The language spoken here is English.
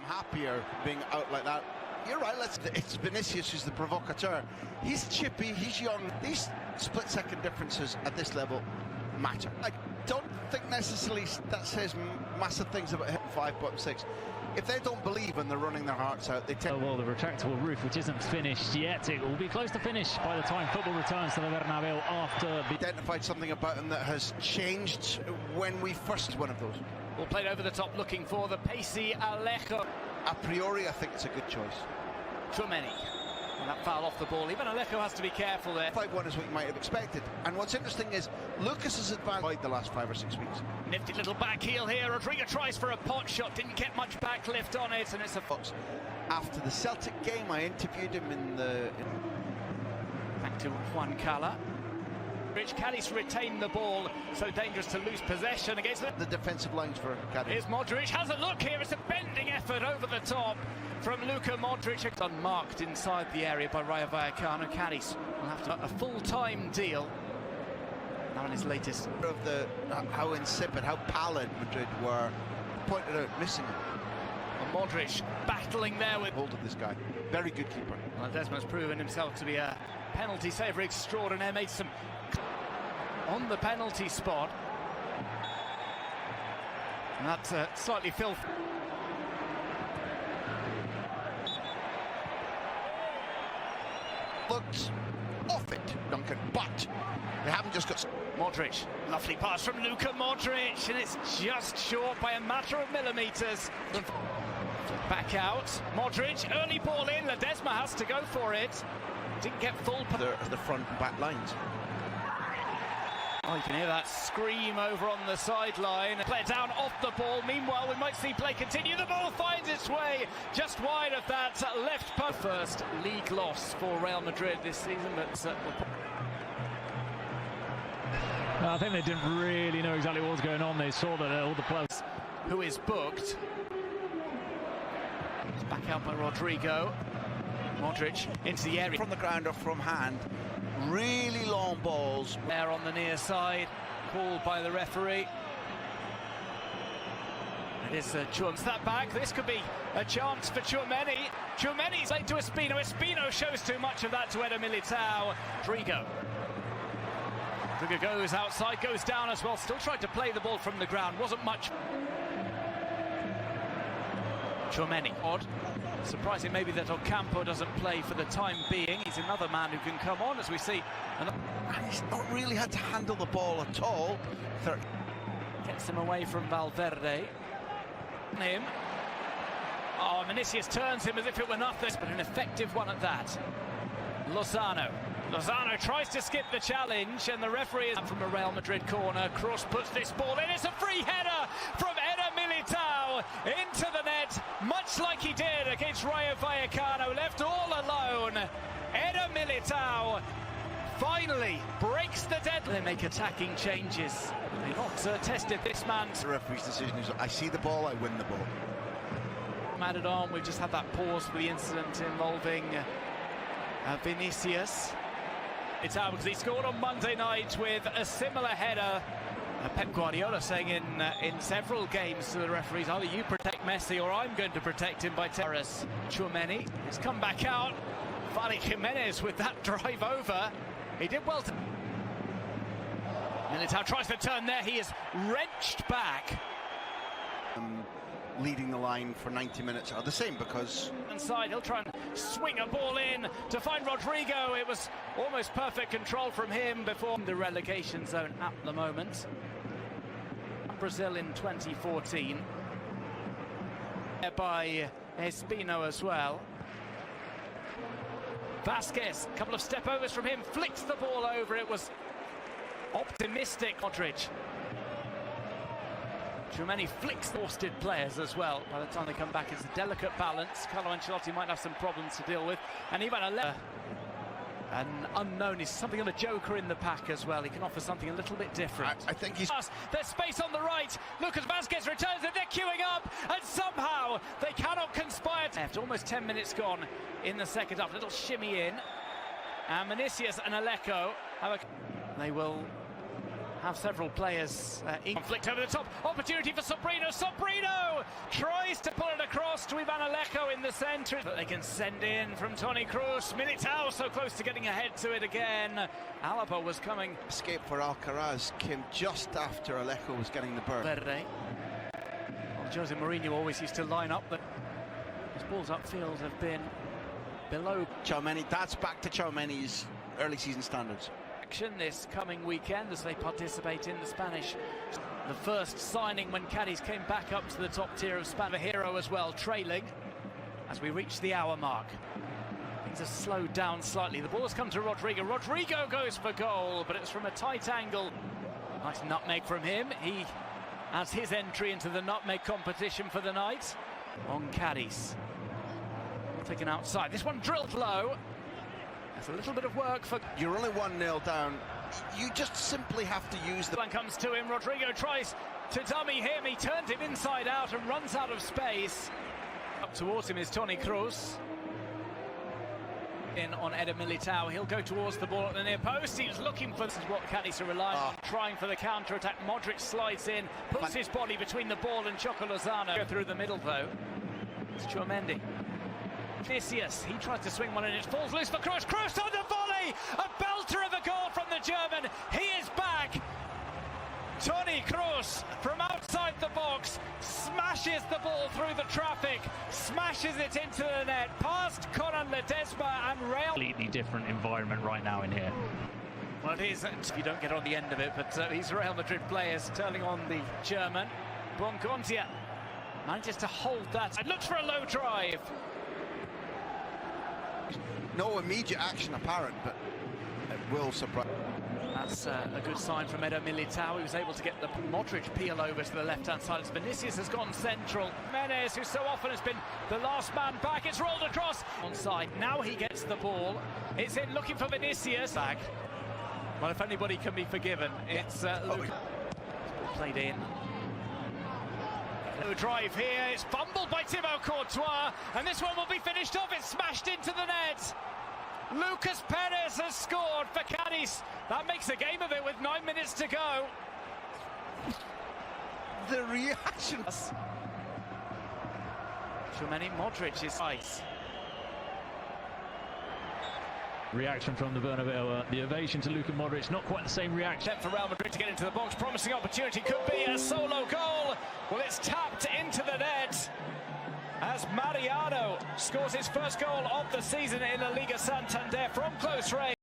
happier being out like that. You're right, it's Vinicius who's the provocateur. He's chippy, he's young. These split-second differences at this level matter. I don't think necessarily that says massive things about hitting 5 bottom 6. If they don't believe and they're running their hearts out, they tend... Well, the retractable roof, which isn't finished yet, it will be close to finish by the time football returns to the Bernabeu after... Identified something about him that has changed when we first one of those. Ball played over the top, looking for the pacey Alejo. A priori, I think it's a good choice. Tchouameni. And that foul off the ball. Even Alejo has to be careful there. 5-1 is what you might have expected. And what's interesting is Lucas has advanced the last 5 or 6 weeks. Nifty little back heel here. Rodrigo tries for a pot shot, didn't get much back lift on it, and it's a fox. After the Celtic game, I interviewed him Back to Juan Cala. CADIZ retained the ball, so dangerous to lose possession against the defensive lines for CADIZ. Here's Modric, has a look here, it's a bending effort over the top from Luka Modric. Unmarked inside the area by Rayo Vallecano. CADIZ will have to a full-time deal. Now in his latest... Of how insipid, how pallid Madrid were, pointed out missing him. And Modric battling there with... Hold of this guy, very good keeper. Well, Desmond's proven himself to be a penalty saver extraordinaire, made some... on the penalty spot. And that's slightly filthy. Looked off it, Duncan, but they haven't just got... Modric, lovely pass from Luka Modric, and it's just short by a matter of millimetres. Back out, Modric, early ball in, Ledesma has to go for it. Didn't get full... The front and back lines. Oh, you can hear that scream over on the sideline. Play down off the ball. Meanwhile, we might see play continue. The ball finds its way just wide of that left post. First league loss for Real Madrid this season, but I think they didn't really know exactly what was going on. They saw that all the players... Who is booked. It's back out by Rodrigo. Modric into the area. From the ground or from hand. Really long balls. There on the near side, called by the referee. It is Tchouameni. That back, this could be a chance for Tchouameni. Tchouameni's late to Espino. Espino shows too much of that to Eder Militao. Rodrigo goes outside, goes down as well. Still tried to play the ball from the ground. Wasn't much. Tchouameni. Odd. Surprising maybe that Ocampo doesn't play for the time being. He's another man who can come on, as we see. And he's not really had to handle the ball at all. Gets him away from Valverde. Oh, Vinicius turns him as if it were nothing, but an effective one at that. Lozano tries to skip the challenge, and the referee is from a Real Madrid corner. Kroos puts this ball in. It's a free header from Eder Militao into the net, much like he did against Rayo Vallecano, left all alone. Eder Militao finally breaks the deadline. They make attacking changes. They've not tested this man. The referee's decision is, I see the ball, I win the ball. Added on, we've just had that pause for the incident involving Vinicius. It's out because he scored on Monday night with a similar header. Pep Guardiola saying in several games to the referees, either you protect Messi or I'm going to protect him by Terrace. Tchouameni has come back out. Fali Jimenez with that drive over. He did well to... Militao tries to turn there. He is wrenched back. Leading the line for 90 minutes are the same because... Inside, he'll try and swing a ball in to find Rodrigo. It was almost perfect control from him before the relegation zone at the moment. Brazil in 2014. By Espino as well. Vasquez, a couple of step overs from him, flicks the ball over. It was optimistic. Modric. Tchouameni flicks the exhausted players as well. By the time they come back, it's a delicate balance. Carlo Ancelotti might have some problems to deal with. And even an unknown is something of a joker in the pack as well. He can offer something a little bit different. I think he's... There's space on the right. Lucas Vasquez returns it. They're queuing up. And somehow they cannot conspire. After almost 10 minutes gone in the second half. A little shimmy in. And Vinicius and Alejo have a... They will... have several players in conflict over the top. Opportunity for Sobrino. Sobrino tries tries to pull it across to Ivan Alejo in the centre, but they can send in from Toni Kroos. Militao so close to getting ahead to it again. Alaba was coming. Escape for Alcaraz came just after Alejo was getting the bird. Verde. Well, Jose Mourinho always used to line up, but his balls upfield have been below. Tchouaméni, that's back to Tchouaméni's early season standards. Action this coming weekend as they participate in the Spanish. The first signing when CADIZ came back up to the top tier of Spain. A hero as well, trailing as we reach the hour mark. Things have slowed down slightly. The ball has come to Rodrigo. Rodrigo goes for goal, but it's from a tight angle. Nice nutmeg from him. He adds his entry into the nutmeg competition for the night. On CADIZ. Taken outside. This one drilled low. That's a little bit of work for... You're only 1-0 down. You just simply have to use the... One comes to him. Rodrigo tries to dummy him. He turns him inside out and runs out of space. Up towards him is Toni Kroos. In on Eder Militao. He'll go towards the ball at the near post. He was looking for... This is what CADIZ are relying on. Trying for the counter-attack. Modric slides in. Puts his body between the ball and Choco Lozano. Go through the middle, though. It's Tchouaméni. Vinicius, he tries to swing one and it falls loose for Kroos. Kroos on the volley! A belter of a goal from the German. He is back. Toni Kroos from outside the box smashes the ball through the traffic, smashes it into the net, past Conan Ledesma and Real. Completely different environment right now in here. Well, it is if you don't get on the end of it, but these Real Madrid players turning on the German. Boncontia manages to hold that. It looks for a low drive. No immediate action apparent, but it will surprise. That's a good sign from Eder Militao. He was able to get the Modric peel over to the left-hand side. As Vinicius has gone central. Menes, who so often has been the last man back, it's rolled across. Onside, now he gets the ball. It's in looking for Vinicius. Back. Well, if anybody can be forgiven, it's Luke. Played in. No drive here, it's fumbled by Thibaut Courtois, and this one will be finished off. It's smashed into the net. Lucas Perez has scored for CADIZ. That makes a game of it with 9 minutes to go. The reaction. Tchouaméni, Modric is ice. Reaction from the Bernabeu. The ovation to Luka Modric, not quite the same reaction. For Real Madrid to get into the box, promising opportunity, could be a solo goal. Well, it's tapped into the net as Mariano scores his first goal of the season in La Liga Santander from close range.